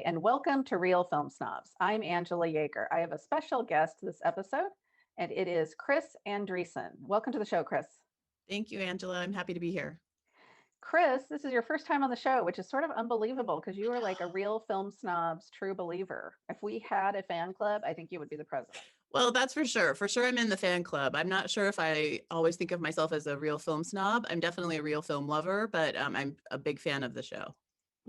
and welcome to Real Film Snobs. I'm Angela Yeager. I have a special guest this episode, and it is Chris Andresen. Welcome to the show, Chris. Thank you, Angela. I'm happy to be here. Chris, this is your first time on the show, which is sort of unbelievable because you are like a Real Film Snobs true believer. If we had a fan club, I think you would be the president. Well, that's for sure. For sure, I'm in the fan club. I'm not sure if I always think of myself as a real film snob. I'm definitely a real film lover, but I'm a big fan of the show.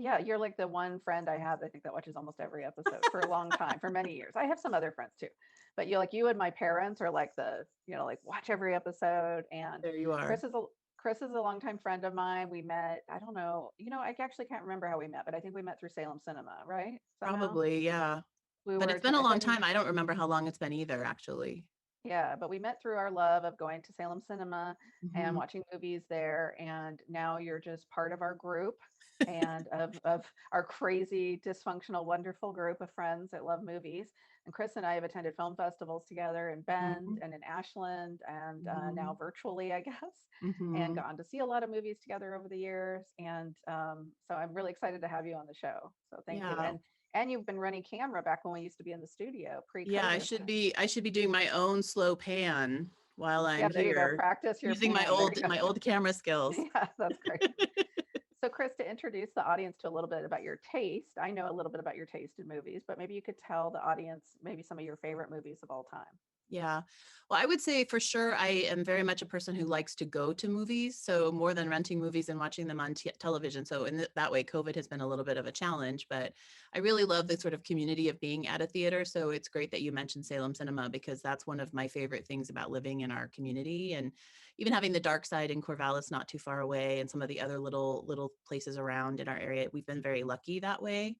Yeah, you're like the one friend I have, I think, that watches almost every episode for a long time, for many years. I have some other friends too, but you and my parents are like like watch every episode. And There you are. Chris is a longtime friend of mine. We met, I don't know, I actually can't remember how we met, but I think we met through Salem Cinema, right? Somehow Probably, yeah. we But were it's been a long attending. time. I don't remember how long it's been either, actually. Yeah, but we met through our love of going to Salem Cinema and Mhm. watching movies there. And now you're just part of our group and of our crazy, dysfunctional, wonderful group of friends that love movies. And Chris and I have attended film festivals together in Bend Mhm. and in Ashland and now Mhm. virtually, I guess, and Mhm. gone to see a lot of movies together over the years. And so I'm really excited to have you on the show. So thank you. Yeah. And you've been running camera back when we used to be in the studio Yeah, I pre-COVID. should be I should be doing my own slow pan while Yeah, I'm there you go. here Practice your using my pan. There you old go. my old camera skills. Yeah, that's great. So, Chris, to introduce the audience to a little bit about your taste, I know a little bit about your taste in movies, but maybe you could tell the audience maybe some of your favorite movies of all time. Yeah. Well, I would say for sure, I am very much a person who likes to go to movies. So more than renting movies and watching them on television. So in that way, COVID has been a little bit of a challenge, but I really love the sort of community of being at a theater. So it's great that you mentioned Salem Cinema because that's one of my favorite things about living in our community and even having the dark side in Corvallis not too far away and some of the other little places around in our area. We've been very lucky that way.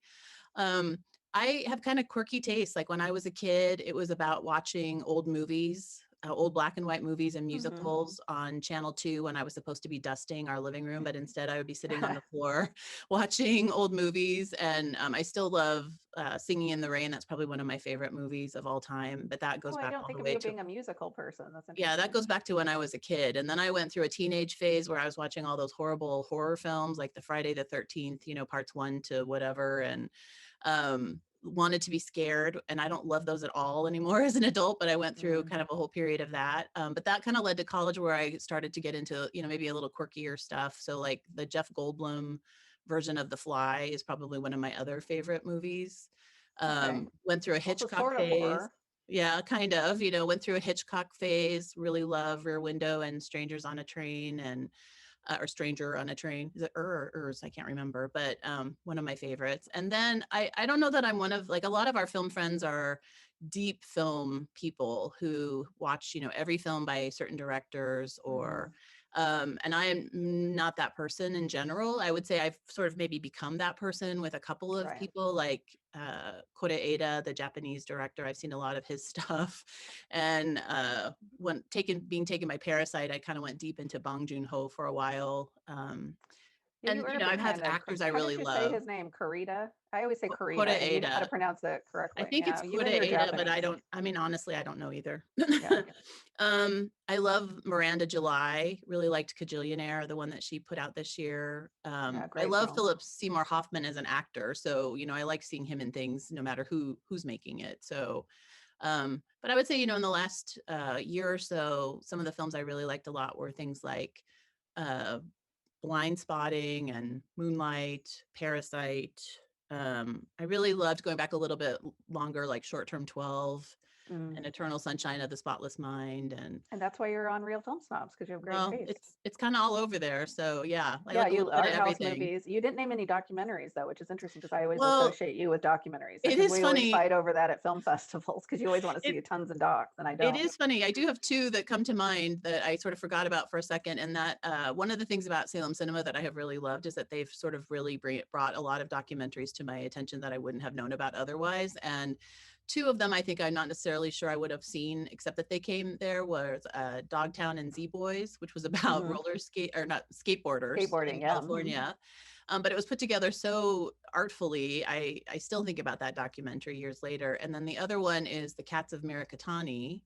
Um, I have kind of quirky tastes. Like when I was a kid, it was about watching old movies, old black and white movies and Hmm. musicals on Channel 2 when I was supposed to be dusting our living room, but instead I would be sitting on the floor watching old movies. And I still love Singing in the Rain. That's probably one of my favorite movies of all time, but that Oh, goes I back don't all think the of way you to being a musical person. That's yeah, that interesting. goes back to when I was a kid. And then I went through a teenage phase where I was watching all those horrible horror films like the Friday the 13th, parts 1 to whatever. And wanted to be scared. And I don't love those at all anymore as an adult, but I went through Mm. kind of a whole period of that. But that kind of led to college where I started to get into, maybe a little quirkier stuff. So like the Jeff Goldblum version of The Fly is probably one of my other favorite movies. Okay. Went through a Also, Hitchcock sort of phase. horror. Yeah, kind of, went through a Hitchcock phase, really love Rear Window and Strangers on a Train and or Stranger on a Train. Is it Ers? I can't remember, but one of my favorites. And then I don't know that I'm one of like a lot of our film friends are deep film people who watch, every film by certain directors or Hmm. and I am not that person in general. I would say I've sort of maybe become that person with a couple of Right. people like Koreeda, the Japanese director. I've seen a lot of his stuff. And when being taken by Parasite, I kind of went deep into Bong Joon-ho for a while. Yeah, you And are a I big have fan of, actors I how did really you say love. his name? Karita? I always say Karita, and you know how to Koreeda. pronounce it I correctly. think it's Yeah, you and your Koreeda, but Japanese. honestly, I don't know either. Yeah, okay. I love Miranda July, really liked Kajillionaire, the one that she put out this year. Yeah, I great love film. Philip Seymour Hoffman as an actor. So, I like seeing him in things no matter who's making it. So, but I would say, in the last year or so, some of the films I really liked a lot were things like uh, Blind Spotting and Moonlight, Parasite. I really loved going back a little bit longer, like Short Term 12 Mm. and Eternal Sunshine of the Spotless Mind. And And that's why you're on Real Film Snobs, because you have great well, taste. it's kind of all over there. So yeah, I Yeah, like a you little bit of art house everything. movies. You didn't name any documentaries though, which is interesting because I always Well, associate you with documentaries it because is we always funny. fight over that at film festivals because you always want to It see tons of docs and I It don't. is funny. I do have two that come to mind that I sort of forgot about for a second. And that one of the things about Salem Cinema that I have really loved is that they've sort of really brought a lot of documentaries to my attention that I wouldn't have known about otherwise. And two of them, I think I'm not necessarily sure I would have seen, except that they came there, was Dogtown and Z Boys, which was about Hmm. roller skate or not skateboarders in Skateboarding, yeah. Hmm. California. But it was put together so artfully. I still think about that documentary years later. And then the other one is The Cats of Mirakatani, Mm.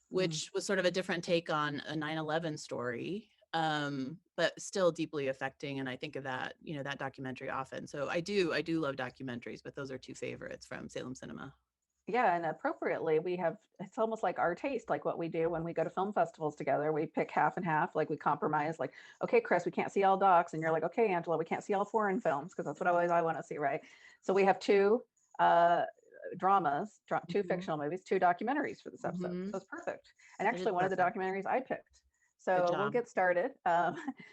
which was sort of a different take on a 9/11 story. but still deeply affecting. And I think of that, that documentary often. So I do love documentaries, but those are two favorites from Salem Cinema. Yeah, and appropriately, it's almost like our taste, like what we do when we go to film festivals together. We pick half and half, like we compromise, like, okay, Chris, we can't see all docs. And you're like, okay, Angela, we can't see all foreign films because that's what I want to see, right? So we have two uh, two Mhm. fictional movies, two documentaries for this episode. Mhm. So it's perfect. And It is actually, one of the perfect. documentaries I picked. Good So we'll job. get started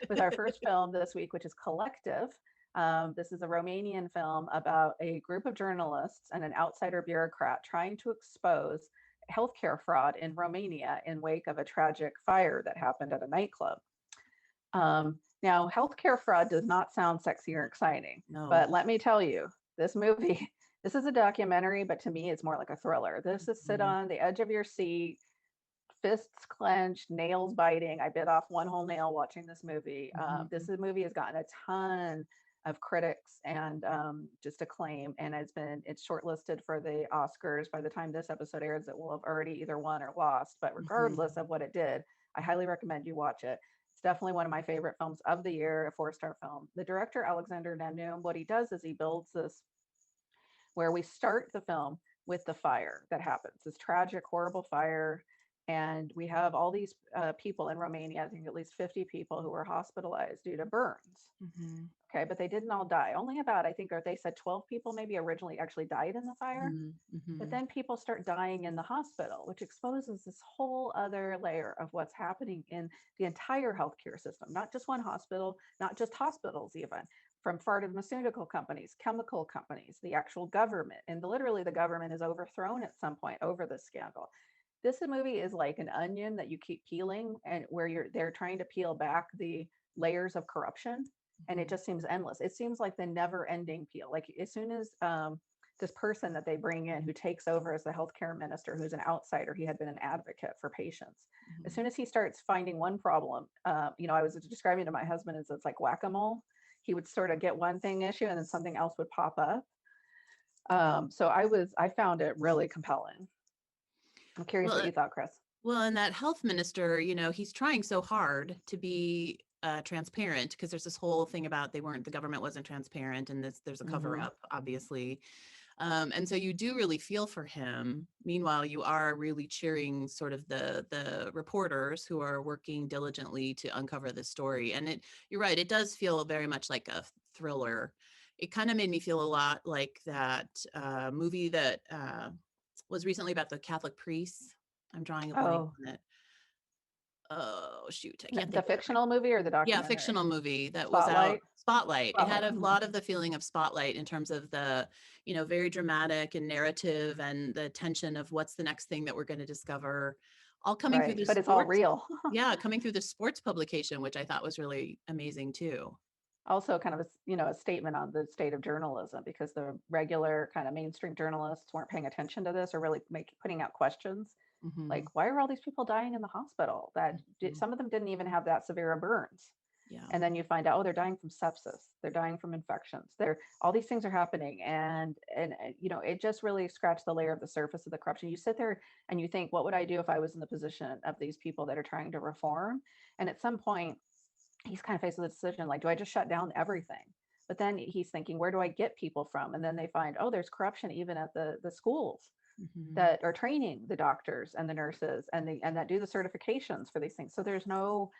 with our first film this week, which is Collective. This is a Romanian film about a group of journalists and an outsider bureaucrat trying to expose healthcare fraud in Romania in wake of a tragic fire that happened at a nightclub. Now, healthcare fraud does not sound sexy or exciting, No. but let me tell you, this movie, this is a documentary, but to me, it's more like a thriller. This is sit Mhm. on the edge of your seat, fists clenched, nails biting. I bit off one whole nail watching this movie. This Mhm. movie has gotten a ton of critics and just acclaim, and it's shortlisted for the Oscars. By the time this episode airs, it will have already either won or lost. But Mhm. regardless of what it did, I highly recommend you watch it. It's definitely one of my favorite films of the year, a 4-star film. The director, Alexander Nanau, what he does is he builds this where we start the film with the fire that happens, this tragic, horrible fire. And we have all these people in Romania, I think at least 50 people who were hospitalized due to burns. Mhm. Okay, but they didn't all die. Only about, I think, or they said 12 people maybe originally actually died in the fire. Mhm. But Mhm. then people start dying in the hospital, which exposes this whole other layer of what's happening in the entire healthcare system, not just one hospital, not just hospitals, even from pharmaceutical companies, chemical companies, the actual government. And literally, the government is overthrown at some point over this scandal. This movie is like an onion that you keep peeling, and where they're trying to peel back the layers of corruption, and it Mhm. just seems endless. It seems like the never-ending peel. Like as soon as this person that they bring in who takes over as the healthcare minister, who's an outsider, he had been an advocate for patients. As Mhm. soon as he starts finding one problem, I was describing to my husband as it's like whack-a-mole. He would sort of get one thing issue and then something else would pop up. So I found it really compelling. I'm curious Well, what you thought, Chris. and that health minister, he's trying so hard to be transparent, because there's this whole thing about the government wasn't transparent, and there's a cover Hmm. up, obviously. And so you do really feel for him. Meanwhile, you are really cheering sort of the reporters who are working diligently to uncover this story. And you're right, it does feel very much like a thriller. It kind of made me feel a lot like that movie that was recently about the Catholic priests. I'm drawing a blank Oh, on it. Oh shoot, I can't the think of it right. fictional movie or the Yeah, documentary? fictional movie that was out. Spotlight. Spotlight. It had Spotlight. a lot of the feeling of Spotlight in terms of the, very dramatic and narrative, and the tension of what's the next thing that we're going to discover, all coming through Right, the but it's all sports. real. Yeah, coming through the sports publication, which I thought was really amazing too. Also kind of a statement on the state of journalism, because the regular kind of mainstream journalists weren't paying attention to this or really putting out questions like, Hmm. why are all these people dying in the hospital that Hmm. some of them didn't even have that severe of burns? Yeah. And then you find out, oh, they're dying from sepsis, they're dying from infections, they're all these things are happening. And it just really scratched the layer of the surface of the corruption. You sit there and you think, what would I do if I was in the position of these people that are trying to reform? And at some point he's kind of faced with a decision, like, do I just shut down everything? But then he's thinking, where do I get people from? And then they find, oh, there's corruption even at the schools Hmm. that are training the doctors and the nurses and that do the certifications for these things. So there's no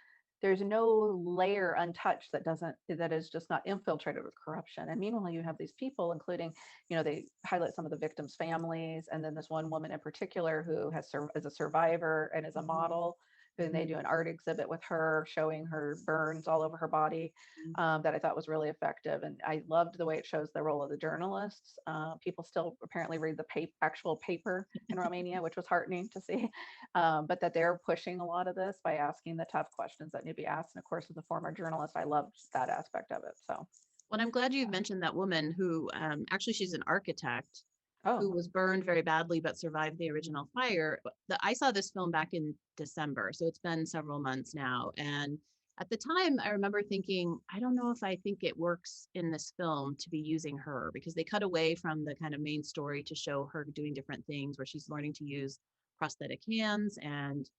layer untouched that is just not infiltrated with corruption. And meanwhile, you have these people, including, they highlight some of the victims' families, and then this one woman in particular who is a survivor and is a Hmm. model. And they Hmm. do an art exhibit with her, showing her burns all over her body, that I thought was really effective. And I loved the way it shows the role of the journalists. People still apparently read the actual paper in Romania, which was heartening to see. But that they're pushing a lot of this by asking the tough questions that need to be asked. And of course, as a former journalist, I loved that aspect of it. So, Well, I'm glad you mentioned that woman who, actually, she's an architect oh, who was burned very badly but survived the original fire. I saw this film back in December, so it's been several months now. And at the time, I remember thinking, I don't know if I think it works in this film to be using her, because they cut away from the kind of main story to show her doing different things where she's learning to use prosthetic hands and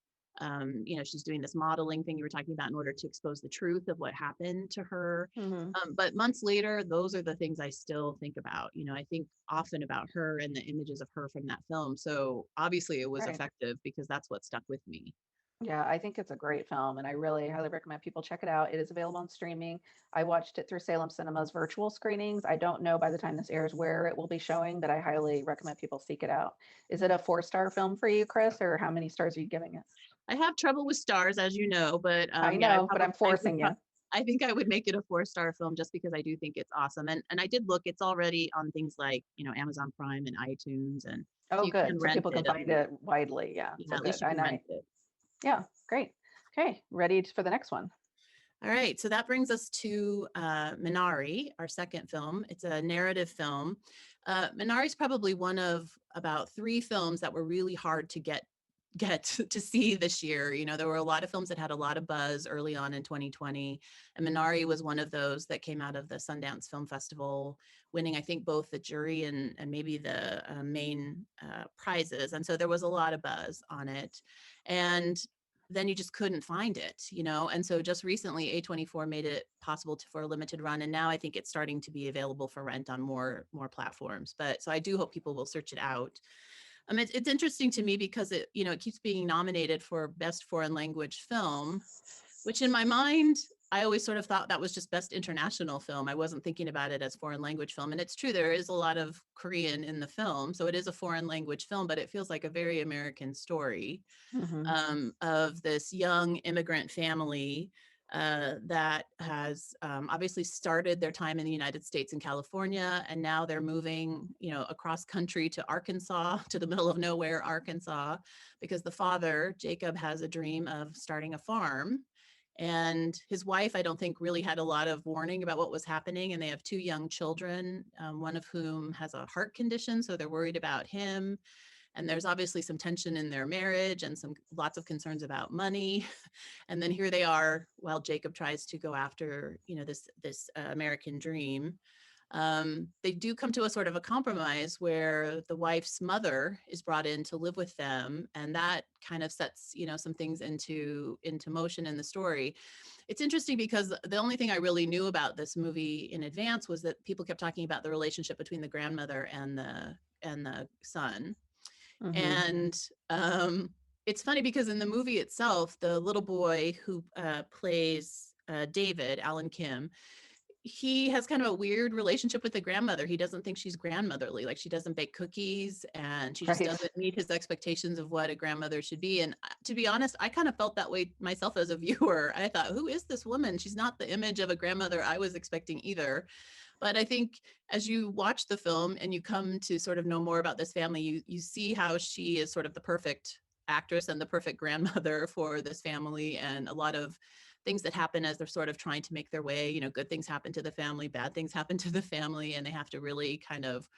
She's doing this modeling thing you were talking about in order to expose the truth of what happened to her. Hmm. But months later, those are the things I still think about. I think often about her and the images of her from that film. So obviously it was Right. effective because that's what stuck with me. Yeah, I think it's a great film, and I really highly recommend people check it out. It is available on streaming. I watched it through Salem Cinema's virtual screenings. I don't know by the time this airs where it will be showing, but I highly recommend people seek it out. Is it a 4-star film for you, Chris, or how many stars are you giving it? I have trouble with stars, as you know, but I yeah, know, but I'm forcing you. I think I would make it a 4-star film just because I do think it's awesome. And I did look; it's already on things like Amazon Prime and iTunes, and so Oh, you can good. So rent people can it at find least. it widely. Yeah, Yeah, so at good. least you can rent it. Yeah, great. Okay, ready for the next one. All right, so that brings us to Minari, our second film. It's a narrative film. Minari is probably one of about 3 films that were really hard to get to see this year. There were a lot of films that had a lot of buzz early on in 2020, and Minari was one of those that came out of the Sundance Film Festival, winning, I think, both the jury and maybe the main prizes. And so there was a lot of buzz on it. And then you just couldn't find it. And so just recently, A24 made it possible for a limited run, and now I think it's starting to be available for rent on more platforms. But so I do hope people will search it out. It's interesting to me because it keeps being nominated for Best Foreign Language Film, which in my mind, I always sort of thought that was just Best International Film. I wasn't thinking about it as foreign language film. And it's true, there is a lot of Korean in the film. So it is a foreign language film, but it feels like a very American story Hmm. of this young immigrant family that has obviously started their time in the United States in California, and now they're moving, across country to Arkansas, to the middle of nowhere, Arkansas, because the father, Jacob, has a dream of starting a farm. And his wife, I don't think, really had a lot of warning about what was happening. And they have 2 young children, one of whom has a heart condition, so they're worried about him. And there's obviously some tension in their marriage and lots of concerns about money. And then here they are while Jacob tries to go after this American dream. They do come to a sort of a compromise where the wife's mother is brought in to live with them, and that kind of sets some things into motion in the story. It's interesting because the only thing I really knew about this movie in advance was that people kept talking about the relationship between the grandmother and the son. Hmm. And it's funny because in the movie itself, the little boy who plays David, Alan Kim, he has kind of a weird relationship with the grandmother. He doesn't think she's grandmotherly. Like, she doesn't bake cookies, and she just Right. doesn't meet his expectations of what a grandmother should be. And to be honest, I kind of felt that way myself as a viewer. I thought, who is this woman? She's not the image of a grandmother I was expecting either. But I think as you watch the film and you come to sort of know more about this family, you see how she is sort of the perfect actress and the perfect grandmother for this family, and a lot of things that happen as they're sort of trying to make their way. Good things happen to the family, bad things happen to the family, and they have to really kind of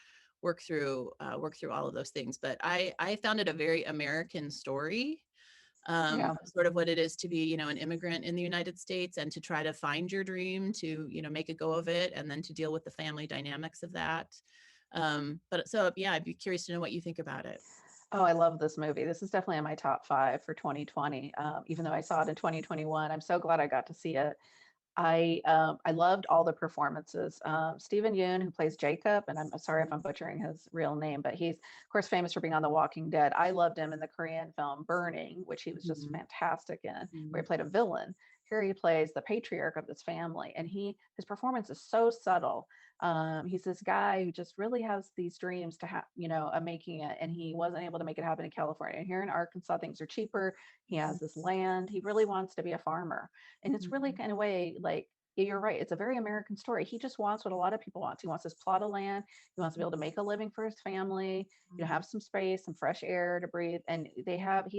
work through all of those things. But I found it a very American story, Yeah. sort of what it is to be, an immigrant in the United States, and to try to find your dream, to, make a go of it, and then to deal with the family dynamics of that. But so, yeah, I'd be curious to know what you think about it. Oh, I love this movie. This is definitely in my top 5 for 2020. Even though I saw it in 2021, I'm so glad I got to see it. I loved all the performances. Stephen Yoon, who plays Jacob, and I'm sorry if I'm butchering his real name, but he's of course famous for being on The Walking Dead. I loved him in the Korean film Burning, which he was just Mhm. fantastic in, where Mhm. he played a villain. Here he plays the patriarch of this family, and his performance is so subtle. He's this guy who just really has these dreams to have, of making it, and he wasn't able to make it happen in California. And here in Arkansas, things are cheaper. He has this land. He really wants to be a farmer, and it's really Mhm. kind of way like, yeah, you're right. It's a very American story. He just wants what a lot of people want. He wants this plot of land. He wants to be able to make a living for his family, have some space, some fresh air to breathe. And he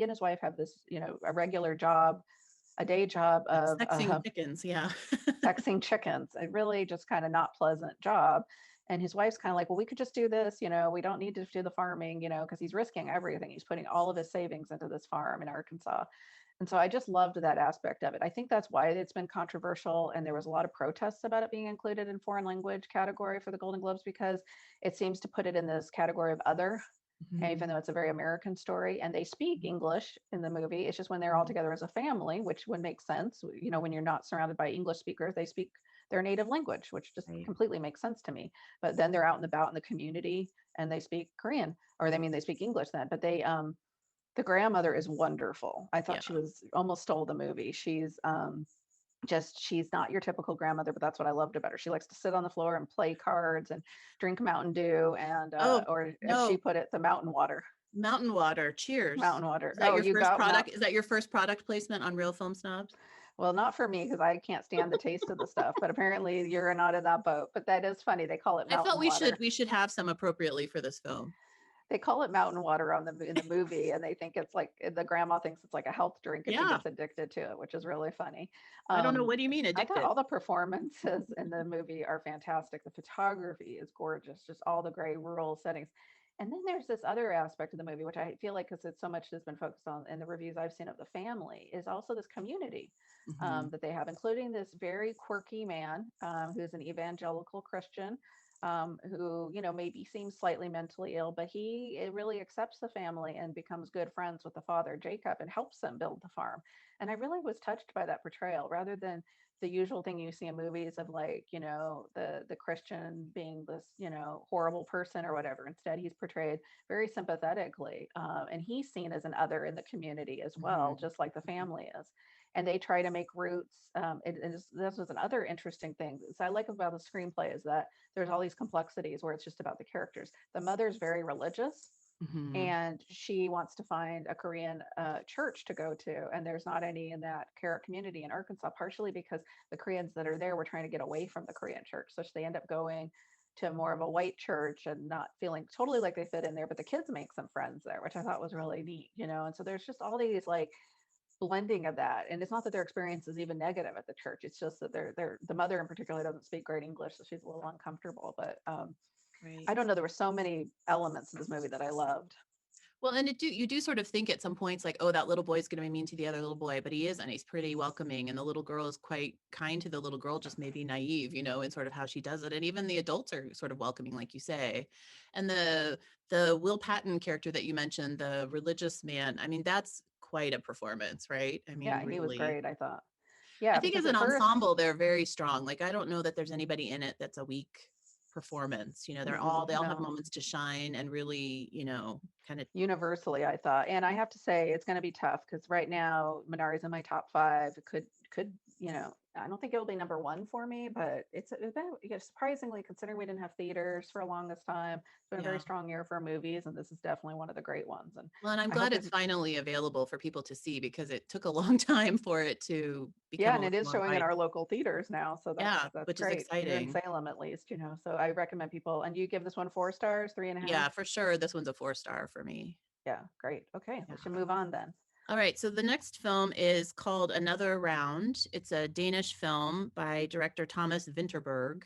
and his wife have this, a regular job, a day job Yeah, of sexing chickens, yeah. sexing chickens. A really just kind of not pleasant job. And his wife's kind of like, well, we could just do this, we don't need to do the farming, because he's risking everything. He's putting all of his savings into this farm in Arkansas. And so I just loved that aspect of it. I think that's why it's been controversial. And there was a lot of protests about it being included in foreign language category for the Golden Globes, because it seems to put it in this category of other. Mhm. even though it's a very American story, and they speak English in the movie. It's just when they're all together as a family, which would make sense. When you're not surrounded by English speakers, they speak their native language, which just Right. completely makes sense to me. But then they're out and about in the community and they speak Korean, or they speak English then. But the grandmother is wonderful. I Yeah. thought she was almost stole the movie. She's not your typical grandmother, but that's what I loved about her. She likes to sit on the floor and play cards and drink Mountain Dew and Oh, or as she no, put it, the mountain water. Mountain Water. Cheers. Mountain water. Is that Oh, your you first got product? Is that your first product placement on Real Film Snobs? well, not for me because I can't stand the taste of the stuff, but apparently you're not in that boat. But that is funny. They call it I felt mountain water. we should have some appropriately for this film. They call it mountain water on the in the movie, and they think it's like the grandma thinks it's like a health drink, and she Yeah. gets addicted to it, which is really funny. I don't know. Um, What do you mean I thought addicted? all the performances in the movie are fantastic. The photography is gorgeous, just all the gray rural settings. And then there's this other aspect of the movie, which I feel like because it's so much has been focused on in the reviews I've seen of the family, is also this community Mhm. that they have, including this very quirky man who's an evangelical Christian who maybe seems slightly mentally ill, but he really accepts the family and becomes good friends with the father Jacob and helps them build the farm. And I really was touched by that portrayal rather than the usual thing you see in movies of like the Christian being this horrible person or whatever. Instead, he's portrayed very sympathetically, and he's seen as an other in the community as well, Mhm. just like the family is. And they try to make roots. This was another interesting thing. So I like about the screenplay is that there's all these complexities where it's just about the characters. The mother's very religious Mhm. and she wants to find a Korean church to go to. And there's not any in that Carrot community in Arkansas, partially because the Koreans that are there were trying to get away from the Korean church. So they end up going to more of a white church and not feeling totally like they fit in there. But the kids make some friends there, which I thought was really neat. And so there's just all these like blending of that. And it's not that their experience is even negative at the church. It's just that the mother in particular doesn't speak great English, so she's a little uncomfortable. But Right. I don't know. There were so many elements of this movie that I loved. Well, and you do sort of think at some points like, oh, that little boy is going to be mean to the other little boy, but he isn't. He's pretty welcoming, and the little girl is quite kind to the little girl, just maybe naive, in sort of how she does it. And even the adults are sort of welcoming, like you say. And the Will Patton character that you mentioned, the religious man, I mean, that's quite a performance, right? I mean, Yeah, he was really. great. I thought. I Yeah, think as because an at first, ensemble, they're very strong. Like, I don't know that there's anybody in it that's a weak performance. They all have no, moments to shine and really, kind of. universally, I thought. And I have to say, it's going to be tough because right now, Minari's in my top five. It could, I don't think it'll be number one for me, but it's been surprisingly considering we didn't have theaters for a longest time. It's been a very Yeah. strong year for movies, and this is definitely one of the great ones. And Well, and I'm I hope glad it, it's finally available for people to see because it took a long time for it to yeah, become a and it little is more showing in hype. our local theaters now, so Yeah, that's which is great here in exciting. Salem at least. So I recommend people. And you give this one 4 stars, 3.5. Yeah, for sure. This one's a 4-star for me. Yeah, great. Okay, Yeah. we should move on then. All right. So the next film is called Another Round. It's a Danish film by director Thomas Vinterberg,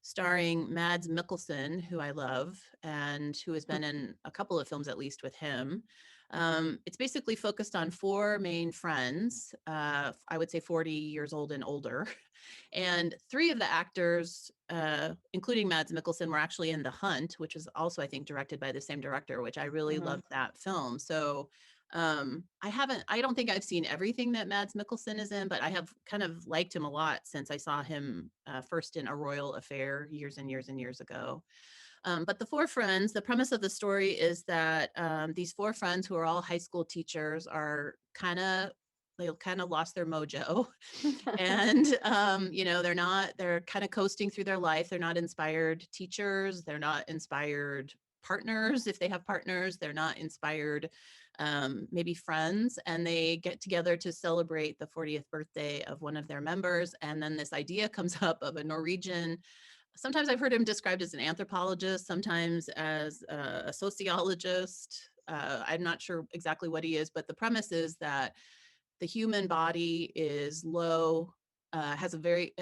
starring Mads Mikkelsen, who I love, and who has been in a couple of films at least with him. It's basically focused on four main friends, I would say 40 years old and older. And three of the actors, including Mads Mikkelsen, were actually in The Hunt, which was also, I think, directed by the same director, which I really Hmm. loved that film. So I don't think I've seen everything that Mads Mikkelsen is in, but I have kind of liked him a lot since I saw him first in A Royal Affair years and years and years ago. But the four friends, the premise of the story is that these four friends who are all high school teachers are they kind of lost their mojo and they're kind of coasting through their life. They're not inspired teachers, they're not inspired partners if they have partners, they're not inspired maybe friends, and they get together to celebrate the 40th birthday of one of their members. And then this idea comes up of a Norwegian, sometimes I've heard him described as an anthropologist, sometimes as a sociologist. I'm not sure exactly what he is, but the premise is that the human body is low,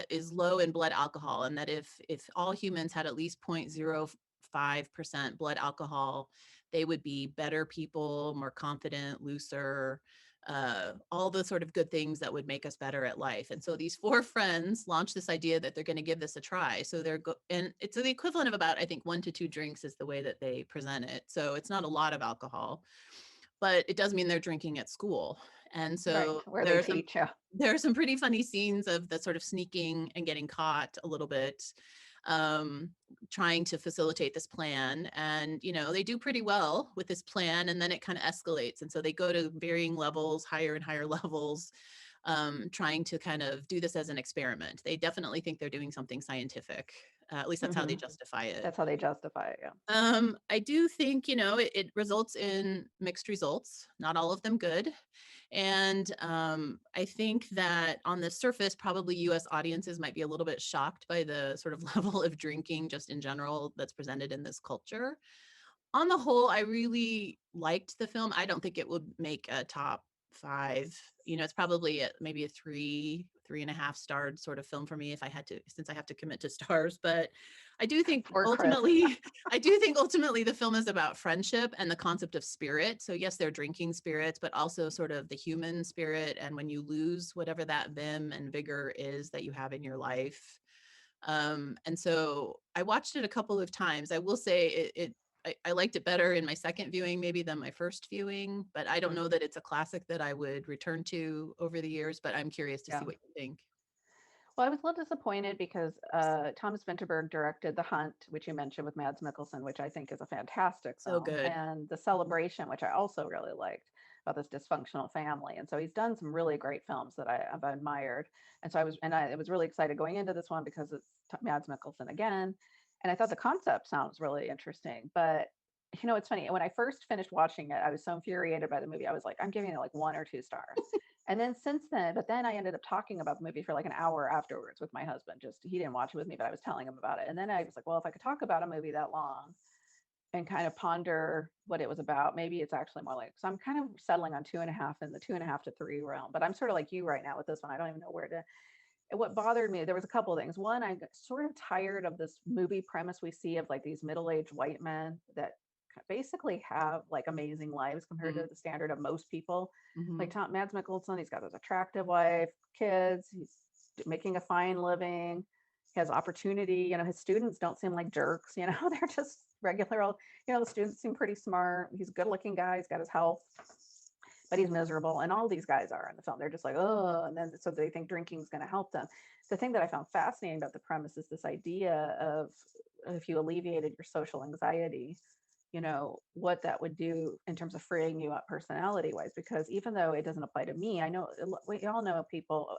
is low in blood alcohol, and that if all humans had at least 0.05% blood alcohol, they would be better people, more confident, looser, all the sort of good things that would make us better at life. And so these four friends launched this idea that they're going to give this a try. So and it's the equivalent of about, I think, 1 to 2 drinks is the way that they present it. So it's not a lot of alcohol, but it does mean they're drinking at school. And Right, so where they teach you. there are some pretty funny scenes of the sort of sneaking and getting caught a little bit, um, trying to facilitate this plan. And, they do pretty well with this plan, and then it kind of escalates. And so they go to varying levels, higher and higher levels, trying to kind of do this as an experiment. They definitely think they're doing something scientific. At least that's how they justify it. That's how they justify it, yeah. I do think, it results in mixed results, not all of them good. And I think that on the surface, probably US audiences might be a little bit shocked by the sort of level of drinking just in general that's presented in this culture. On the whole, I really liked the film. I don't think it would make a top 5. It's probably maybe a 3.5 starred sort of film for me if I had to, since I have to commit to stars. But I do think Poor Chris. ultimately, I do think ultimately the film is about friendship and the concept of spirit. So yes, they're drinking spirits, but also sort of the human spirit. And when you lose whatever that vim and vigor is that you have in your life. And so I watched it a couple of times. I will say I liked it better in my second viewing, maybe, than my first viewing, but I don't know that it's a classic that I would return to over the years, but I'm curious to see what you think. Well, I was a little disappointed because Thomas Vinterberg directed The Hunt, which you mentioned with Mads Mikkelsen, which I think is a fantastic So film, good. and The Celebration, which I also really liked, about this dysfunctional family. And so he's done some really great films that I've admired. And so I was really excited going into this one because it's Mads Mikkelsen again. And I thought the concept sounds really interesting. But it's funny. When I first finished watching it, I was so infuriated by the movie. I was like, I'm giving it like 1 or 2 stars. And then since then, but then I ended up talking about the movie for like an hour afterwards with my husband. Just he didn't watch it with me, but I was telling him about it. And then I was like, well, if I could talk about a movie that long and kind of ponder what it was about, maybe it's actually more like, so I'm kind of settling on 2.5 in the 2.5 to 3 realm. But I'm sort of like you right now with this one. I don't even know where to. What bothered me, there was a couple of things. One, I got sort of tired of this movie premise we see of like these middle-aged white men that basically have like amazing lives compared to the standard of most people. Like Mads Mikkelsen, he's got this attractive wife, kids, he's making a fine living, he has opportunity. His students don't seem like jerks, they're just regular old, the students seem pretty smart. He's a good looking guy, he's got his health, but he's miserable. And all these guys are in the film. They're just like, oh, and then so they think drinking is going to help them. The thing that I found fascinating about the premise is this idea of if you alleviated your social anxiety, what that would do in terms of freeing you up personality wise. Because even though it doesn't apply to me, I know we all know people.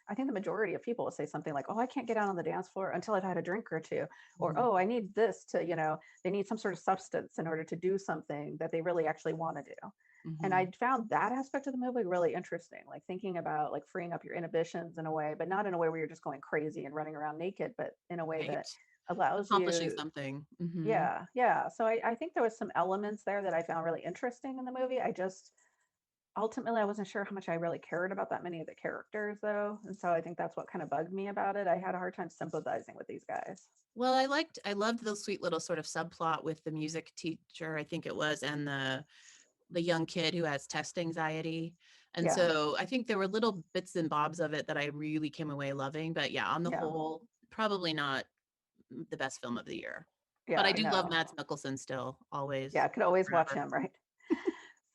I think the majority of people will say something like, oh, I can't get out on the dance floor until I've had a drink or two. Or, oh, I need this to, they need some sort of substance in order to do something that they really actually want to do. And I found that aspect of the movie really interesting, like thinking about like freeing up your inhibitions in a way, but not in a way where you're just going crazy and running around naked, but in a way that allows accomplishing you something. Yeah. So I think there was some elements there that I found really interesting in the movie. I just ultimately I wasn't sure how much I really cared about that many of the characters though. And so I think that's what kind of bugged me about it. I had a hard time sympathizing with these guys. Well, I loved the sweet little sort of subplot with the music teacher, I think it was, and the young kid who has test anxiety. And so I think there were little bits and bobs of it that I really came away loving. But yeah, on the whole, probably not the best film of the year. But I do love Mads Mikkelsen still, always. Yeah, I could always watch him, right?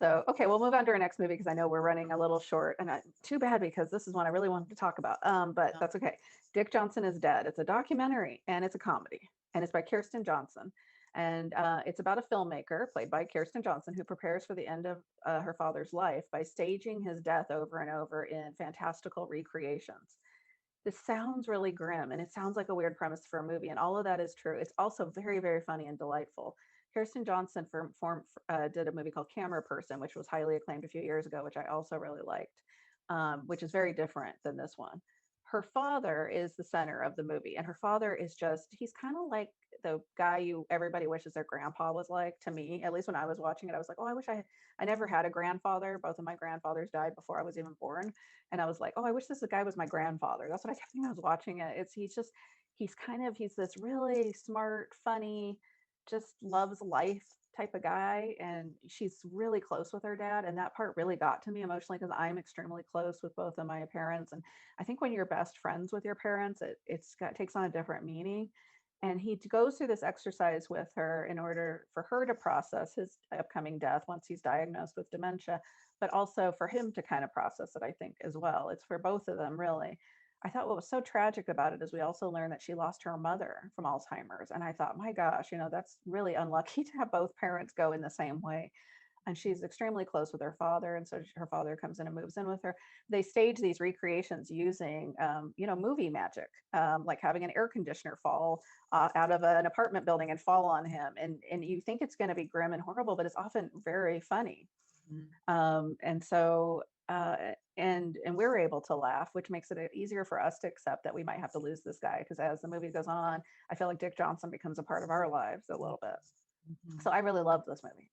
So, okay, we'll move on to our next movie because I know we're running a little short, and too bad because this is one I really wanted to talk about. But that's okay. Dick Johnson is Dead. It's a documentary and it's a comedy, and it's by Kirsten Johnson, and it's about a filmmaker played by Kirsten Johnson who prepares for the end of her father's life by staging his death over and over in fantastical recreations. This sounds really grim, and it sounds like a weird premise for a movie, and all of that is true. It's also very, very funny and delightful. Kirsten Johnson did a movie called Camera Person, which was highly acclaimed a few years ago, which I also really liked, which is very different than this one. Her father is the center of the movie, and her father is he's kind of like the guy everybody wishes their grandpa was like. To me, at least when I was watching it, I was like, oh, I wish I never had a grandfather. Both of my grandfathers died before I was even born. And I was like, oh, I wish this guy was my grandfather. That's what I kept thinking. I was watching it. He's this really smart, funny, just loves life type of guy, and she's really close with her dad, and that part really got to me emotionally because I'm extremely close with both of my parents, and I think when you're best friends with your parents, takes on a different meaning. And he goes through this exercise with her in order for her to process his upcoming death once he's diagnosed with dementia, but also for him to kind of process it, I think, as well. It's for both of them, really. I thought what was so tragic about it is we also learned that she lost her mother from Alzheimer's. And I thought, my gosh, that's really unlucky to have both parents go in the same way. And she's extremely close with her father. And so her father comes in and moves in with her. They stage these recreations using, movie magic, like having an air conditioner fall out of an apartment building and fall on him. And you think it's going to be grim and horrible, but it's often very funny. And so and we're able to laugh, which makes it easier for us to accept that we might have to lose this guy, because as the movie goes on, I feel like Dick Johnson becomes a part of our lives a little bit. So I really love this movie.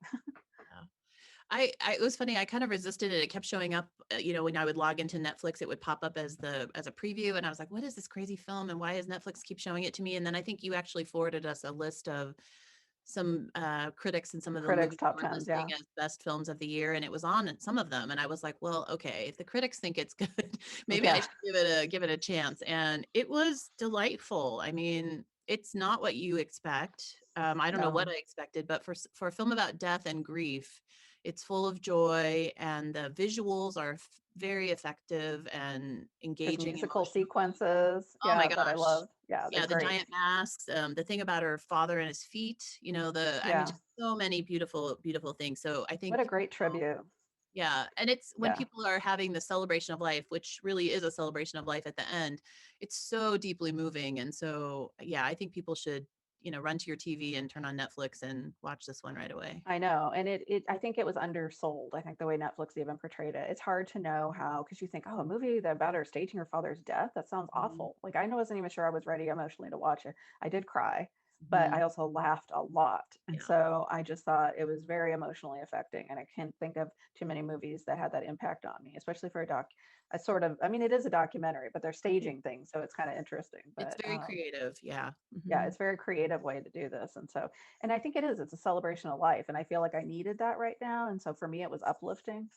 Yeah. It was funny. I kind of resisted it. It kept showing up, when I would log into Netflix, it would pop up as a preview. And I was like, what is this crazy film? And why does Netflix keep showing it to me? And then I think you actually forwarded us a list of some critics and some of the Critics movies top were 10s, listing yeah. as best films of the year. And it was on some of them. And I was like, well, okay, if the critics think it's good, maybe I Yeah. should give it a chance. And it was delightful. I mean, it's not what you expect. I don't know what No. I expected, but for a film about death and grief, it's full of joy, and the visuals are very effective and There's engaging musical emotionally. sequences, Oh my yeah, that I gosh. love. Yeah, they're Yeah, the great. giant masks, the thing about her father and his feet, I mean, Yeah. just so many beautiful, beautiful things. So I What think, a great tribute. yeah, and it's when Yeah. people are having the celebration of life, which really is a celebration of life at the end, it's so deeply moving. And so, yeah, I think people should, run to your TV and turn on Netflix and watch this one right away. I know. And I think it was undersold. I think the way Netflix even portrayed it. It's hard to know how, because you think, oh, a movie about her staging her father's death? That sounds Mhm. awful. Like, I wasn't even sure I was ready emotionally to watch it. I did cry, but Mhm. I also laughed a lot. And Yeah. so I just thought it was very emotionally affecting. And I can't think of too many movies that had that impact on me, especially for a sort of, I mean, it is a documentary, but they're staging things. So it's kind of interesting. It's But very creative. Yeah. yeah, Mhm. it's a very creative way to do this. And so, and I think it's a celebration of life. And I feel like I needed that right now. And so for me, it was uplifting,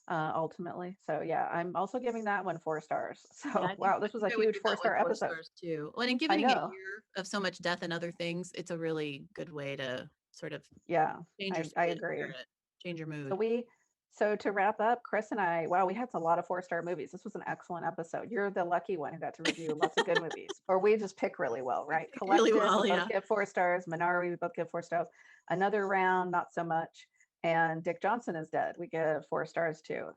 ultimately. So yeah, I'm also giving that one 4 stars. Yeah, So wow, I this was think a I would huge give four that one star 4 episode. stars too. Well, and I given a know. year of so much death and other things, it's a really good way to sort of Yeah, change your I agree. spirit, change your So mood. so to wrap up, Chris and I, wow, we had a lot of 4 star movies. This was an excellent episode. You're the lucky one who got to review lots of good movies, or we just pick really well, We right? pick really Collective, we well, both yeah. get 4 stars. Minari, we both give 4 stars. Another round, not so much. And Dick Johnson is dead. We give 4 stars too.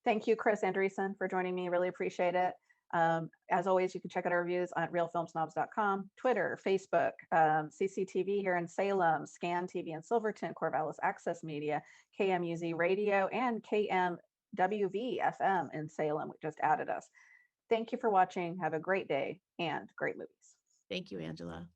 Thank you, Chris Andresen, for joining me. Really appreciate it. As always, you can check out our reviews on realfilmsnobs.com, Twitter, Facebook, CCTV here in Salem, Scan TV in Silverton, Corvallis Access Media, KMUZ Radio, and KMWV FM in Salem. We just added us. Thank you for watching. Have a great day and great movies. Thank you, Angela.